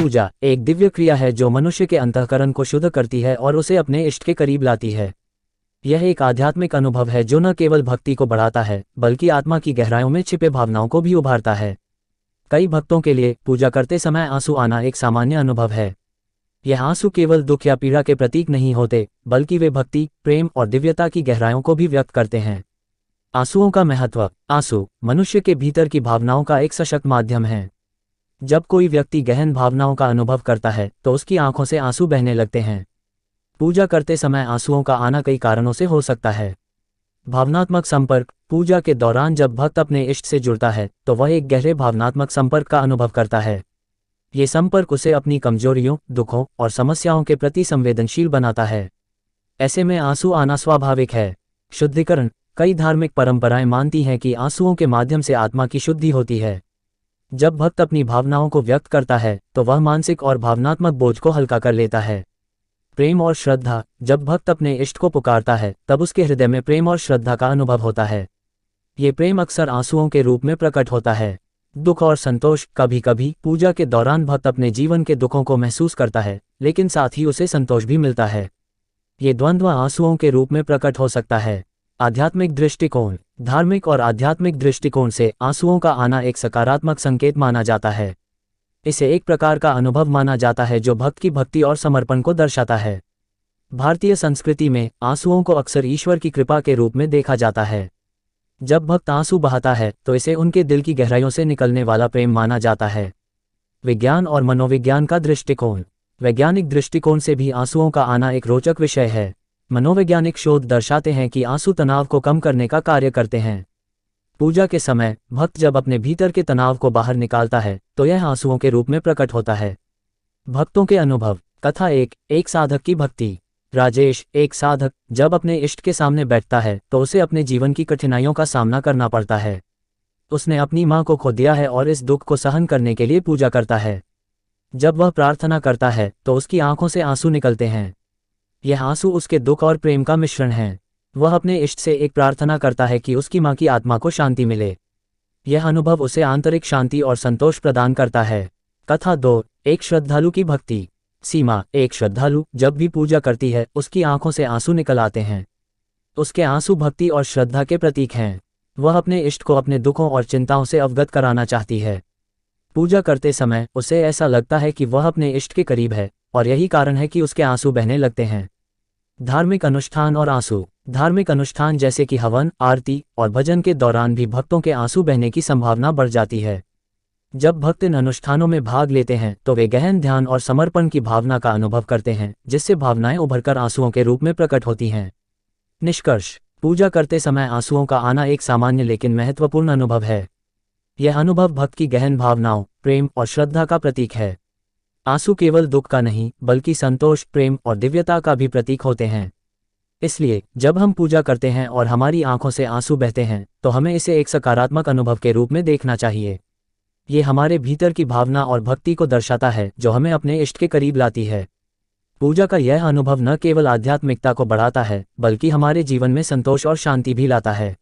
पूजा एक दिव्य क्रिया है जो मनुष्य के अंतःकरण को शुद्ध करती है और उसे अपने इष्ट के करीब लाती है। यह एक आध्यात्मिक अनुभव है जो न केवल भक्ति को बढ़ाता है बल्कि आत्मा की गहराइयों में छिपे भावनाओं को भी उभारता है। कई भक्तों के लिए पूजा करते समय आंसू आना एक सामान्य अनुभव है। यह आंसू केवल दुख या पीड़ा के प्रतीक नहीं होते, बल्कि वे भक्ति, प्रेम और दिव्यता की गहराइयों को भी व्यक्त करते हैं। आंसुओं का महत्व। आंसू मनुष्य के भीतर की भावनाओं का एक सशक्त माध्यम है। जब कोई व्यक्ति गहन भावनाओं का अनुभव करता है तो उसकी आंखों से आंसू बहने लगते हैं। पूजा करते समय आंसुओं का आना कई कारणों से हो सकता है। भावनात्मक संपर्क। पूजा के दौरान जब भक्त अपने इष्ट से जुड़ता है तो वह एक गहरे भावनात्मक संपर्क का अनुभव करता है। ये संपर्क उसे अपनी कमजोरियों, दुखों और समस्याओं के प्रति संवेदनशील बनाता है। ऐसे में आंसू आना स्वाभाविक है। शुद्धिकरण। कई धार्मिक परंपराएं मानती हैं कि आंसुओं के माध्यम से आत्मा की शुद्धि होती है। जब भक्त अपनी भावनाओं को व्यक्त करता है तो वह मानसिक और भावनात्मक बोझ को हल्का कर लेता है। प्रेम और श्रद्धा। जब भक्त अपने इष्ट को पुकारता है तब उसके हृदय में प्रेम और श्रद्धा का अनुभव होता है। ये प्रेम अक्सर आंसुओं के रूप में प्रकट होता है। दुख और संतोष। कभी कभी पूजा के दौरान भक्त अपने जीवन के दुखों को महसूस करता है, लेकिन साथ ही उसे संतोष भी मिलता है। ये द्वंद्व आंसुओं के रूप में प्रकट हो सकता है। आध्यात्मिक दृष्टिकोण। धार्मिक और आध्यात्मिक दृष्टिकोण से आंसुओं का आना एक सकारात्मक संकेत माना जाता है। इसे एक प्रकार का अनुभव माना जाता है जो भक्त की भक्ति और समर्पण को दर्शाता है। भारतीय संस्कृति में आंसुओं को अक्सर ईश्वर की कृपा के रूप में देखा जाता है। जब भक्त आंसू बहाता है तो इसे उनके दिल की गहराइयों से निकलने वाला प्रेम माना जाता है। विज्ञान और मनोविज्ञान का दृष्टिकोण। वैज्ञानिक दृष्टिकोण से भी आंसुओं का आना एक रोचक विषय है। मनोवैज्ञानिक शोध दर्शाते हैं कि आंसू तनाव को कम करने का कार्य करते हैं। पूजा के समय भक्त जब अपने भीतर के तनाव को बाहर निकालता है तो यह आंसुओं के रूप में प्रकट होता है। भक्तों के अनुभव। कथा एक साधक की भक्ति। राजेश, एक साधक, जब अपने इष्ट के सामने बैठता है तो उसे अपने जीवन की कठिनाइयों का सामना करना पड़ता है। उसने अपनी मां को खो दिया है और इस दुख को सहन करने के लिए पूजा करता है। जब वह प्रार्थना करता है तो उसकी आंखों से आंसू निकलते हैं। यह आंसू उसके दुख और प्रेम का मिश्रण है। वह अपने इष्ट से एक प्रार्थना करता है कि उसकी मां की आत्मा को शांति मिले। यह अनुभव उसे आंतरिक शांति और संतोष प्रदान करता है। कथा 2। एक श्रद्धालु की भक्ति। सीमा, एक श्रद्धालु, जब भी पूजा करती है उसकी आंखों से आंसू निकल आते हैं। उसके आंसू भक्ति और श्रद्धा के प्रतीक हैं। वह अपने इष्ट को अपने दुखों और चिंताओं से अवगत कराना चाहती है। पूजा करते समय उसे ऐसा लगता है कि वह अपने इष्ट के करीब है और यही कारण है कि उसके आंसू बहने लगते हैं। धार्मिक अनुष्ठान और आंसू। धार्मिक अनुष्ठान जैसे कि हवन, आरती और भजन के दौरान भी भक्तों के आंसू बहने की संभावना बढ़ जाती है। जब भक्त इन अनुष्ठानों में भाग लेते हैं तो वे गहन ध्यान और समर्पण की भावना का अनुभव करते हैं, जिससे भावनाएं उभरकर आंसुओं के रूप में प्रकट होती हैं। निष्कर्ष। पूजा करते समय आंसुओं का आना एक सामान्य लेकिन महत्वपूर्ण अनुभव है। यह अनुभव भक्त की गहन भावनाओं, प्रेम और श्रद्धा का प्रतीक है। आंसू केवल दुख का नहीं बल्कि संतोष, प्रेम और दिव्यता का भी प्रतीक होते हैं। इसलिए जब हम पूजा करते हैं और हमारी आंखों से आंसू बहते हैं तो हमें इसे एक सकारात्मक अनुभव के रूप में देखना चाहिए। ये हमारे भीतर की भावना और भक्ति को दर्शाता है जो हमें अपने इष्ट के करीब लाती है। पूजा का यह अनुभव न केवल आध्यात्मिकता को बढ़ाता है बल्कि हमारे जीवन में संतोष और शांति भी लाता है।